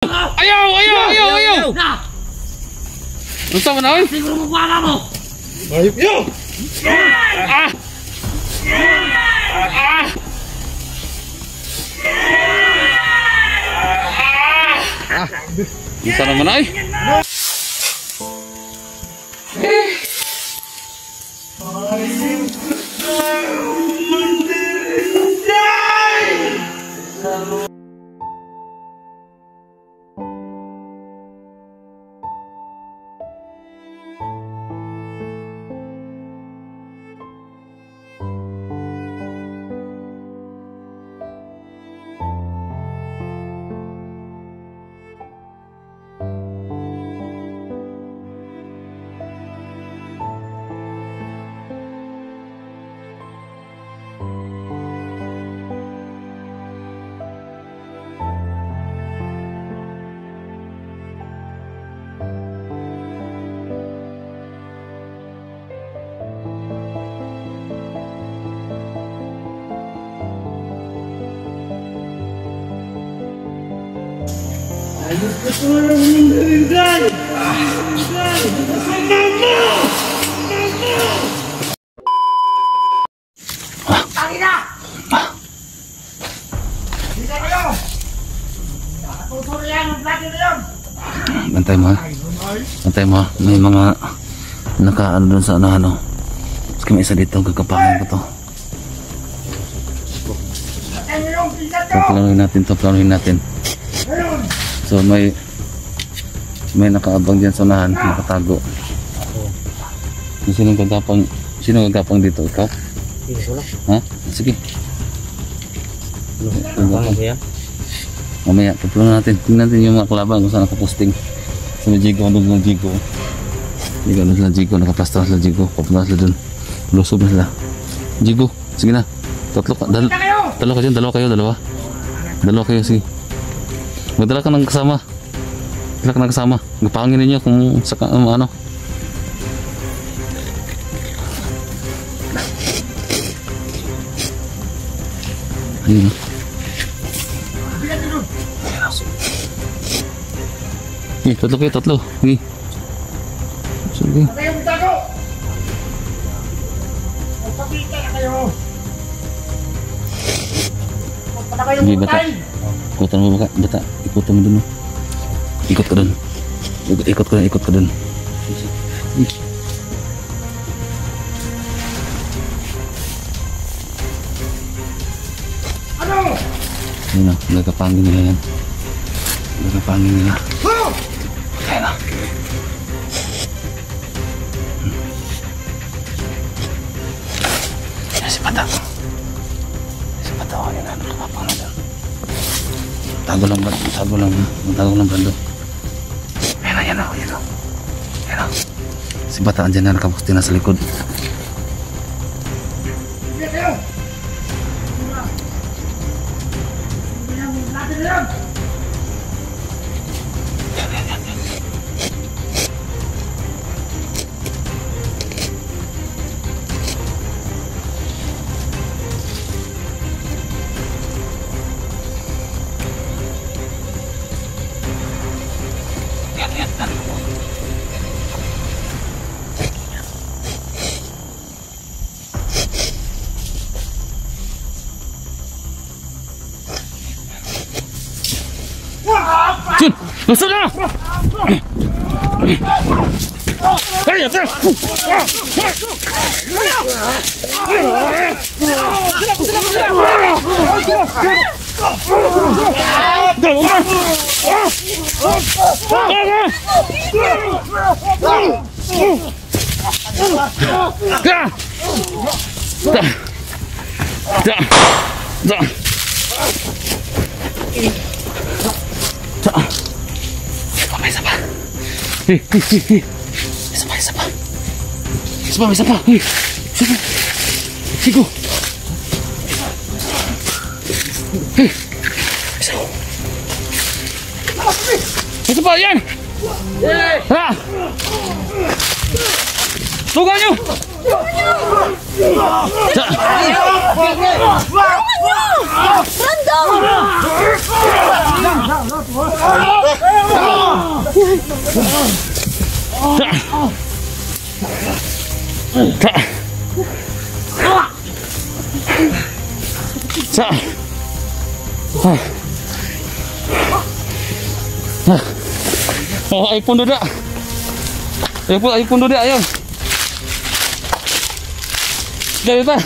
Ayaw! Unsa man oy? Siguro mo kuha mo. Ayop yo! Unsa naman oy? Bantay mo, may mga nakaano dun sa ano. Kasi may isa dito, gagapangin ko to. Planuhin natin. So may nakaabang dyan sa unahan, nakatago. Sino gagapang dito? Ikaw? Ha? Sige. Mamaya, tutunan natin. Tingnan natin yung mga kalaban kung saan nakaposting. Sa Jigo, doon sa Jigo. Nakaplastar na sila Jigo. Papunta sila doon. Lusob na sila. Jigo, sige na. Dalawa kayo, sige. Magdala ka ng kasama. Gapangin ninyo kung sa ano. Ayun. Tatlo. Sige. Sige. Sige, bata. Ikutan mo bata. Ikutan mo dun. Ikot ka dun. Ikot ka dun. Ayun na, nagkapangin nila yan. Ayun na. Si Bata. Ayun na, nakapang na dyan. Tago lang bando. Ayun na. Si Bata andyan na, nakapusti na sa likod. Masuk na! Hey, atas! Isa pa. Sigo. Isa pa yan. Ha. Suga nyo! Ay pundo dah. Ay pundo dah ayo. Dari ta.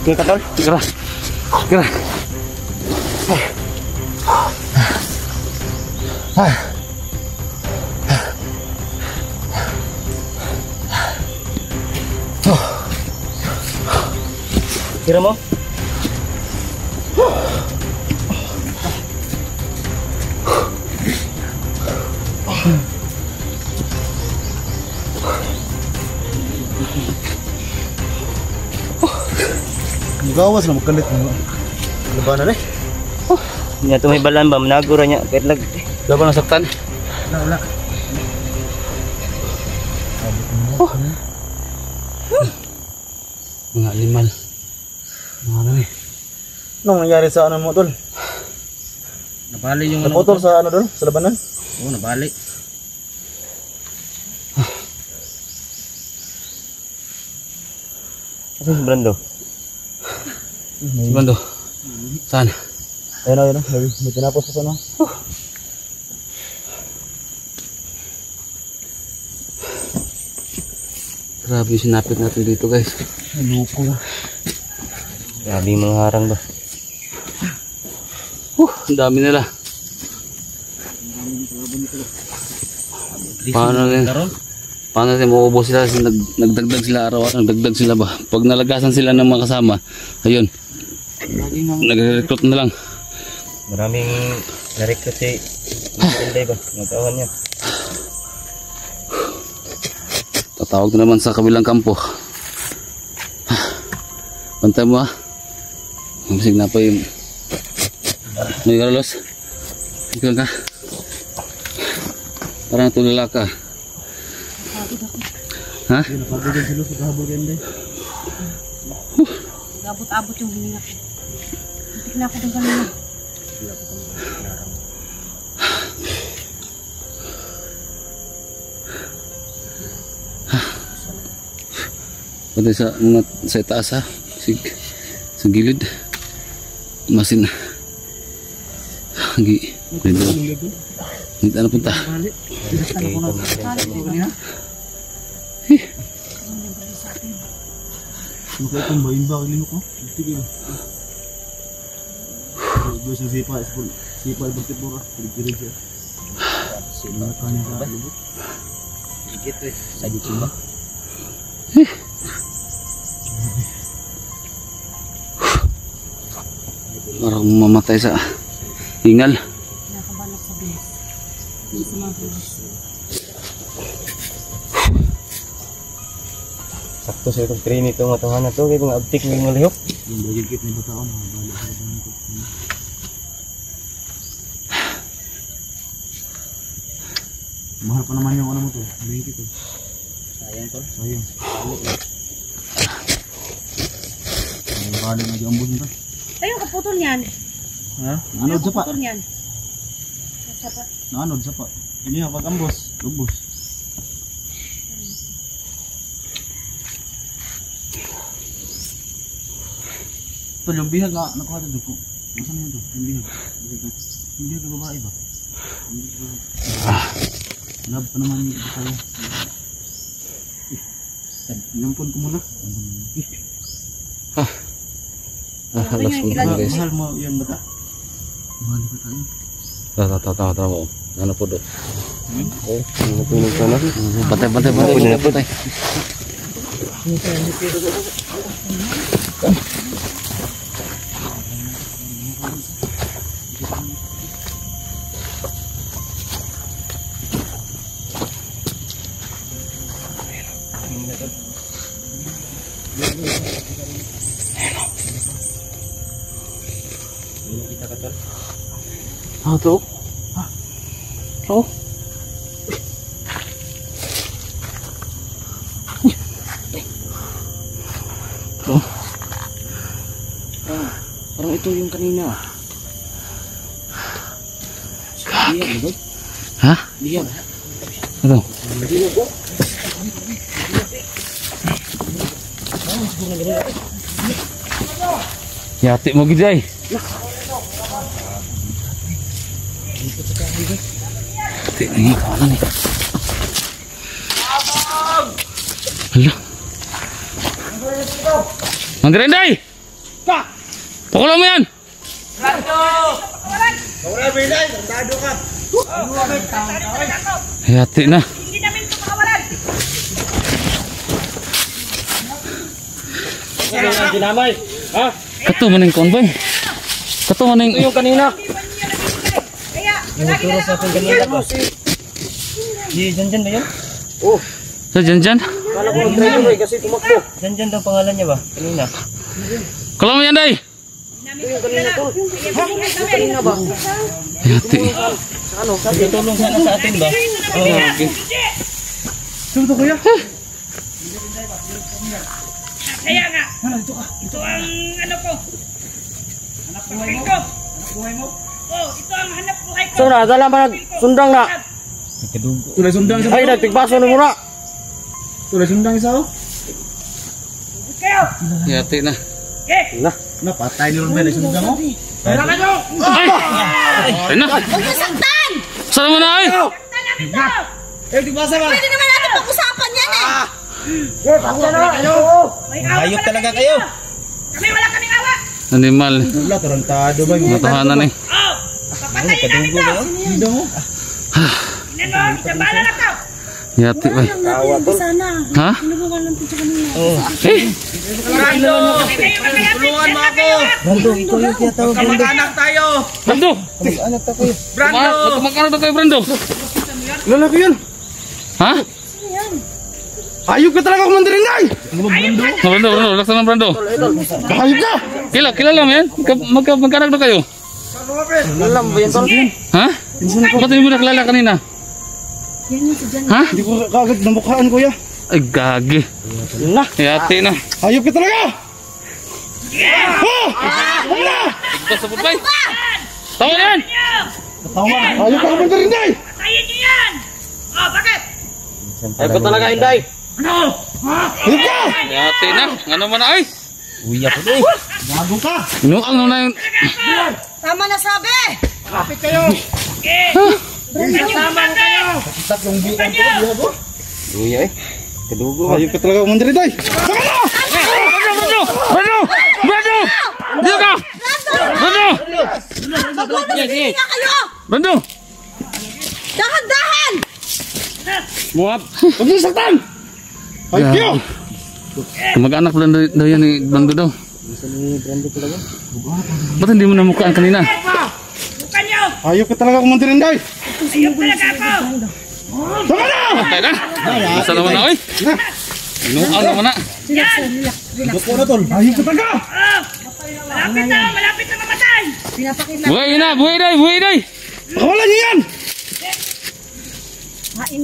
Kira tol, kira. Kira. Kira mo? Gawas na magkalit mo. Labanan eh. Nya to may balan ba managura nya kahit lag. Laban nasaktan. Wala. Mga animal. Ano eh? Anong nangyari sa ano mo tol? Nabali yung Naputol sa ano tol? Sa labanan? Oo, nabali. Asa si Brando? Si Bando. Saan? Ayun. May tinapos sa sana. Grabe yung sinapit natin dito guys. Luko na. Grabe yung mga harang ba? Ang dami nila. Paano natin maubos sila kasi nagdagdag sila araw-araw, nagdagdag sila ba? Pag nalagasan sila ng mga kasama, ayun, nagre-recruit na lang. Maraming na-recruit si Inday ba? Nagtawan niya. Tatawag na naman sa kabilang kampo. Pantay mo ha. Magsig na pa yung may Carlos. Ikaw ka. Parang tulala ka. Ha? Napagod sila sa kahabol yan day. Abot-abot yung hininga ko. Muntik na ako doon kanina. Pati sa mga sa itaas ha. Sa gilid. Masin. Hindi na punta. Maka itong bayin ba kilinok ko? Sige ba? Gusto sa sipa. Sipa ibagtit mo ka. Pilig-pilig siya. Sipa ka niya sa lubot. Dikit eh. Sa dikit ba? Parang mamatay sa hingal. Nakabalak sa bilis. Hindi sa mga bilis. Sakto sa itong train ito nga tungan na to. Kaya mga abtik may malihok. Yung bagigit na batao na balik sa labanan ko. Mahal pa naman yung ano mo to. Bagigit to. Sayang to. Sayang. Balik na di ambos nito. Ayun, kaputol niyan. Ha? Anod sa pa. Kaputol niyan. Nasa pa. Anod sa pa. Ini nga pag ambos. Lubos. Ito yung bihag na nakuha ito ko. Nasaan yun ito? Yung bihag. Yung bihag na babae ba? Love pa naman ito tayo. Lampon ko muna. Halos ko na guys. Mahal mo yan bata? Mahal ka tayo. Tawa. Ano po do? Oh, napunog ka na. Patay. Kita ka tol. Ah, to. Oh. Oh. Parang ito yung kanina. Diyan, ba? Ha? Diyan. Ano? Yati mo giday. Yati ni kanan ni. Hala. Mangrenday. Pa. Pakulo mo yan. Yati na. Hindi namin ito makawalan. Dinamay. Ha? Kato maning konboy. Kato maning Yung kanina. Kaya, Turo sa akin kanina ba? Di Janjan ba yan? sa Janjan. Kala ko driver kasi tumakbo. Janjan daw pangalan niya ba? Kanina. Kalau mo yan day. Kanina ba? Yati. Ano? Tulong sana sa atin ba? Oo. Okay. Sundo kuya. kaya nga. Ito ang ano ko. Hanap buhay ko. Oh, ito ang hanap buhay ko. So na, dala ba sundang na? Tulay sundang isa. Ay, nagtigbaso na muna. Tulay sundang isa. Kayo. Yati na. Eh. Napatay ni Ron sundang mo. Wala kayo. Ay na. Huwag mo saktan! Sana mo na ay. Saktan namin to. Tigbasa ba? Pwede naman natin pag-usapan yan eh! May awa Hayop pala talaga kami kayo. dito. Kami wala kaming awa. Animal. Wala, tarantado ba? Matahanan eh. Oh, papatayin namin to. Hindi mo. Tingnan mo, sabala na to. Yati ba. Sana. Ha? Tinubungan lang ito sa kanina. Eh. Tulungan mo ako. Brando, ikaw yung tiyatawag. Kamag-anak tayo. Brando. Anak ta kayo. Magkamag-anak na kayo Brando. Lalaki yun. Ha? Hayop ka talaga kumandarin na. Brando, laksa ng Brando. Hayop ka. Kilala mo yan? Magkamag-anak na kayo. Alam ba yan tol? Ha? Ba't hindi mo nakilala kanina? Yan yung si Jan. Ha? Hindi ko kagad namukhaan kuya. Ay gagi. Na. Yati na. Hayop ka talaga. Wala. Basta putbay. Tawa yan. Tama. Hayop ka kumandarin na. Patayin niyo yan. Oh, bakit? Ay, ba't talaga Inday? Hayop ka. Yati na. Ano man na ay? Uya ko doy. Gago ka. Inuang na yun. Tama na sabi! Eh. Kasama kayo. Stop yung bilang ko. Bilang Uya eh. Kadugo. Hayop ka talaga kumandarin na. Brando! Brando! Dito ka! Brando! Hindi na kayo! Brando! Dahan-dahan! Muap! Huwag niyo saktan. Hayop kayo. Kamag-anak daw yan ni Brando daw. Ba't hindi mo namukaan kanina? Bukan niyo. Hayop ka talaga kumandarin na. Ayun talaga ako. Tama na. Patay na! Basta naman na, oy! Inuang naman na! Buko na tol. Hayop ka talaga. Oh. Malapit na mamatay. Buhay na! Buhay day! Buhay day! Pakawalan niyo yan. Pain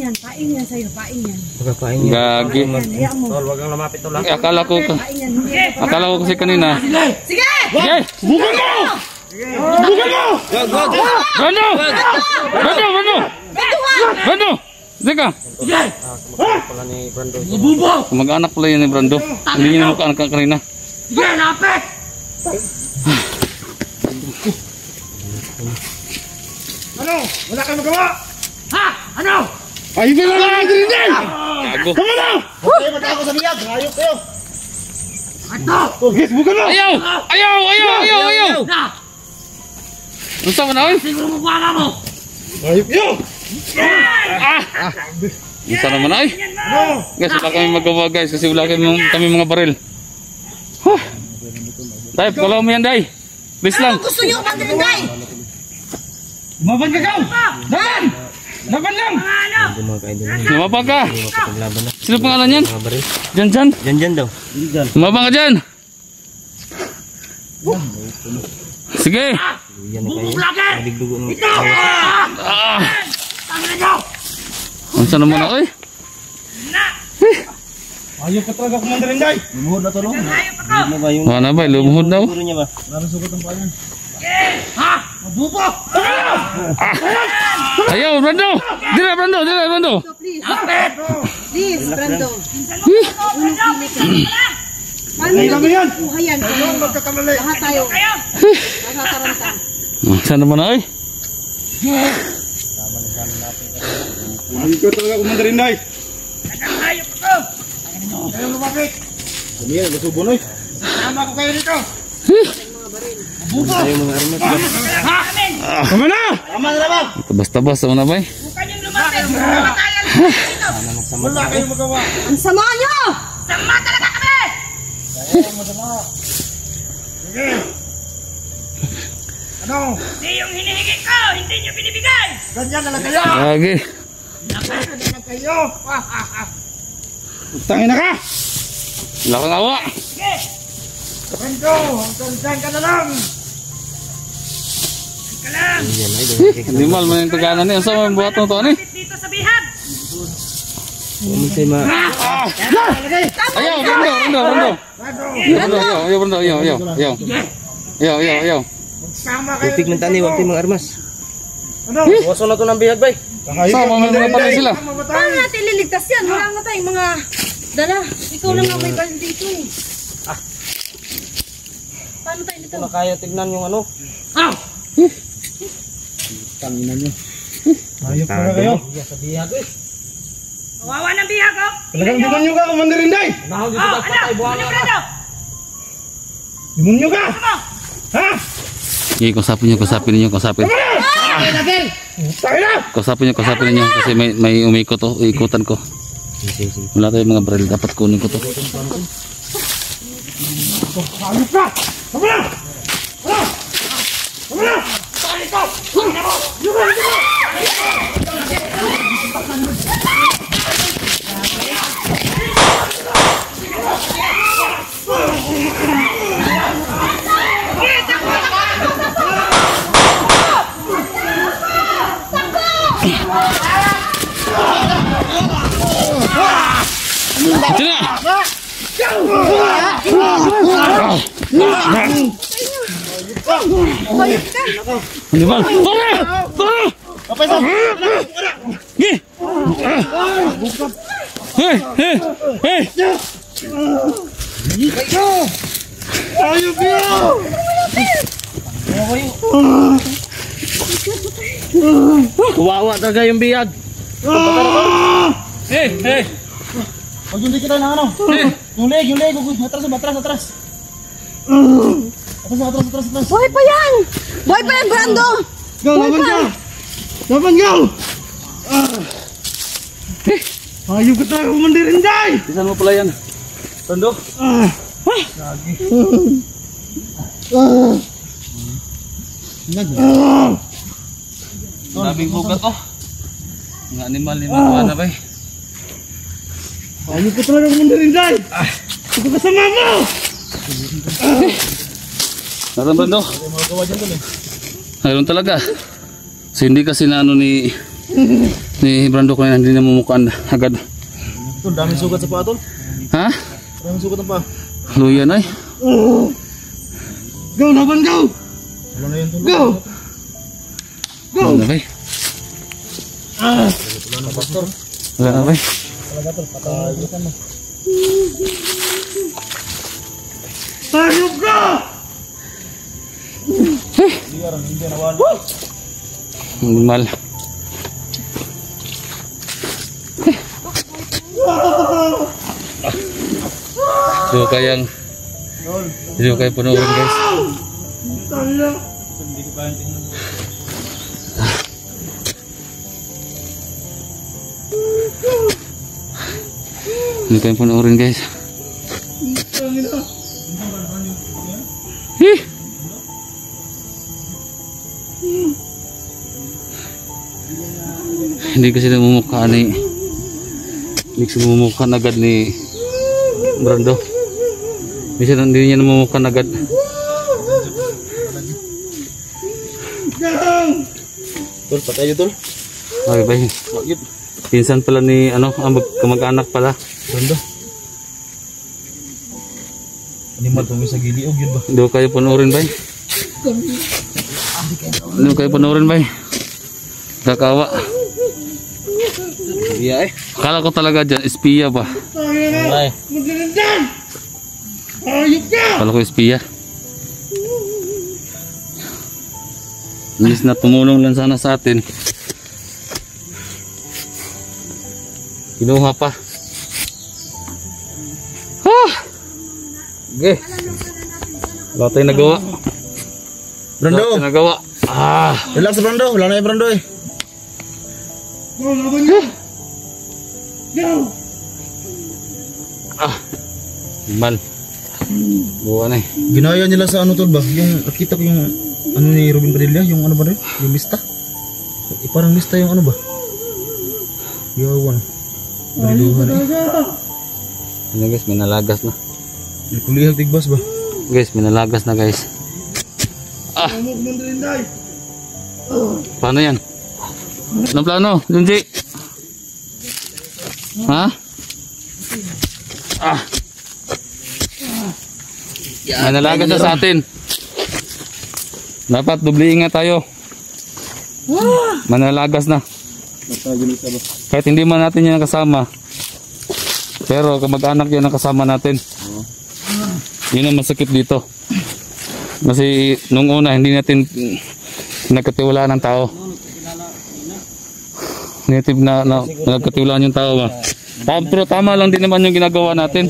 yan sa'yo, pain yan. Pagkapain niya. Gagi. Hayaan mo. Tol, wag kang lumapit tol. Ay, akala ko Pain yan, hindi yan. akala ko kasi kanina. Sige! Sige! Bukan mo. Bukan mo. Brando! Brando! Brando! Brando! Sige! Pala ni Brando. Kamag-anak pala yun ni Brando. Hindi niya namukaan kanina. Ano? Wala kang magawa. Ha? Ano? Hayop ka talaga kumandarin na. Gago. Tama na. Huwag kayo matako sa biyag. Hayop kayo. Ito. Yes, bukan mo. Ayaw! Ayaw! Ayaw! Ayaw! Ayaw! Gusto mo na, oy? Hayop kayo. Gusto naman na, oy? Guys, wala kami magawa guys kasi wala kami mga baril. Huh. Day, follow mo yan, Day. Please lang. Gusto niyo kumandarin, Day! Maban ka kaw. Laban. Laban lang. Ano? Gumagain din. Lumabang ka. Paglaban na. Sino pangalan yan? Mga baril. Janjan? Janjan daw. Lumabang ka dyan. Sige. Yan na kayo. Vlogger! Nadigdugo ng Ito! Tangin nyo! Ang saan naman ako eh? Na! Ayok ka talaga, Commander Inday. Lumuhod na to, no? Hayop ako! ano ba yung Ano ba? Lumuhod daw. siguro niya ba? Parang sugot ang paa yan. Ha? Mabuto! Ayaw, Brando! Dila, Brando! Dila, Brando! Please, Brando. Paano Ay, kami yan. buhayan? Magkakamali. Lahat tayo. Kayo! Nakakaranta. Saan naman ako eh? Ayok ka talaga, Commander Inday. Hayop ako! Ayaw lumapit. Kami yan, gasubo na eh. Sama ko kayo dito. Tayo mga armas. Amin! Tama na! Tama na naman. Basta-basta mo na ba eh? Huwag niyong lumapit! Kamatayan dito! Wala kayong magawa. Ang sama nyo! Sama talaga kami! Ano? Hindi yung hinihingi ko! Hindi niyo binibigay! Ganyan na lang kayo. Lagi. Ganyan na lang kayo. Tangin na ka. Wala kang awa. Sige! Brando, hanggang dyan ka na lang. Ka lang! Yan ay. Hindi mal man yung taganan niya. Saan mo yung buhat ng to eh? Dito sa bihag! Umisay ma. Ayaw, Brando! Brando! Brando! Ayaw, Brando! Ayaw, ayaw, ayaw. Ayaw, ayaw, ayaw. Sama kayo. Tupig ng tani, wag tayong mga armas. Ano? Waso na to ng bihag bay. Sama mo mga patay sila. Paano natin liligtas yan? Wala nga tayong mga dala. Ikaw lang ang may bal dito eh. Paano tayo dito? Kung kaya tignan yung ano. Tanginan nyo. Ayok na kayo. Kawawa ng bihag, oh! Talagang demonyo ka, Commander Inday. Oh, ano? Ano, Brando? Demonyo ka. Ano? Ha? Sige, kusapin niyo, kusapin niyo, kusapin. Tangin na. Kusapin niyo kasi may umikot to, ikutan ko. Wala tayong mga baril, dapat kunin ko to. Ayok ka. Tama na. Tama na. Ito na! Hindi ba? Tara! Gi! Hey! Hey! Hey! Ayok ka. Kawawa talaga yung bihag. Hey! Hey! Pag yung di kita na ano. Yung leg. Atras. Atras. Buhay pa yan! Buhay pa yan, Brando! Go, laban ka. Laban, go. Ayok ka tayo, Commander Inday. Saan mo pala yan? Tondo? Daming bugat to. Mga animal ni mga na ba eh? Ayok ka talaga, Commander Inday. Ito kasama mo. Naran Brando? Mayroon talaga. So hindi kasi na ano ni Brando kanina, hindi na mumukaan agad. Ito, daming sugat sa paa, tol. Ha? Daming sugat ang paa. Luyan ay. Go, laban, go. Wala na yun, tol. Go. Wala na ba eh? Wala na ba eh? Ayok ka. Animal. So kayang video kayo panoorin guys. Hindi kayo panoorin guys. Hindi kasi namumukha ni agad ni Brando. Minsan hindi niya namumukha agad. Tol, patay yun, tol. Ay, bay. Pinsan pala ni, kamag-anak pala. Brando. Animal kung sa giliog yun ba? Hindi ko kayo panoorin, bay. Hindi ko kayo panoorin, bay. Kakawa. Iya Akala ko talaga dyan, espiya ba? Ay. Akala ko espiya. Imbis na tumulong lang sana sa atin. Kinuha pa. Okay. Wala tayong nagawa. Brando. Wala tayong nagawa. Relax, Brando. Wala na yung Brando eh. Mal. Buwan eh. Ginaya nila sa ano, tol ba? Yung nakita ko yung ano ni Robin Padilla, yung ano ba rin? Yung lista. Parang lista yung ano ba? Yawan. Bariluhan eh. Ano guys, may nalagas na. Kulihag tigbas ba? Guys, may nalagas na guys. Paano yan? Anong plano, Junji? Ha? May nalagas na sa atin. Dapat dubli ingat tayo. Manalagas na. Kahit hindi man natin yan kasama, pero kamag-anak yan ang kasama natin. Yun ang masakit dito. Kasi nung una hindi natin nagkatiwalaan ng tao. Native na nagkatiwalaan yung tao ba. Pero tama lang din naman yung ginagawa natin.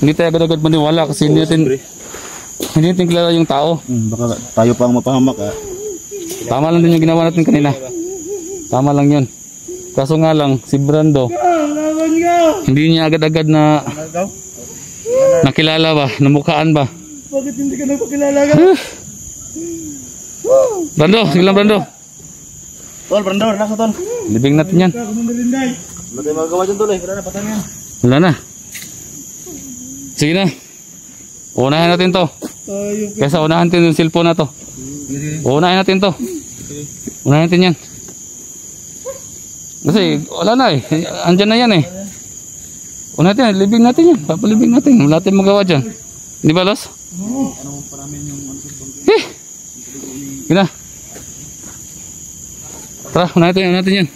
Hindi tayo agad-agad maniwala kasi hindi natin kilala yung tao. Baka tayo pa ang mapahamak ah. Tama lang din yung ginawa natin kanina. Tama lang yun. Kaso nga lang, si Brando, hindi niya agad-agad na nakilala ba, namukhaan ba. Bakit hindi ka nagpakilala ka? Brando, sige lang Brando. Tol, Brando, relax na tol. Libing natin yan. Wala tayo magagawa dyan tol eh. Wala na, patay na yan. Wala na. Sige na. Unahin natin to. Kaysa unahin natin yung cellphone na to. Unahin natin to. Unahin natin yan. Kasi wala na eh. Andyan na yan eh. Unahin natin, libing natin yan. Papalibing natin. Wala tayong magawa dyan. Di ba, Los? Gina. Tara, unahin natin yan.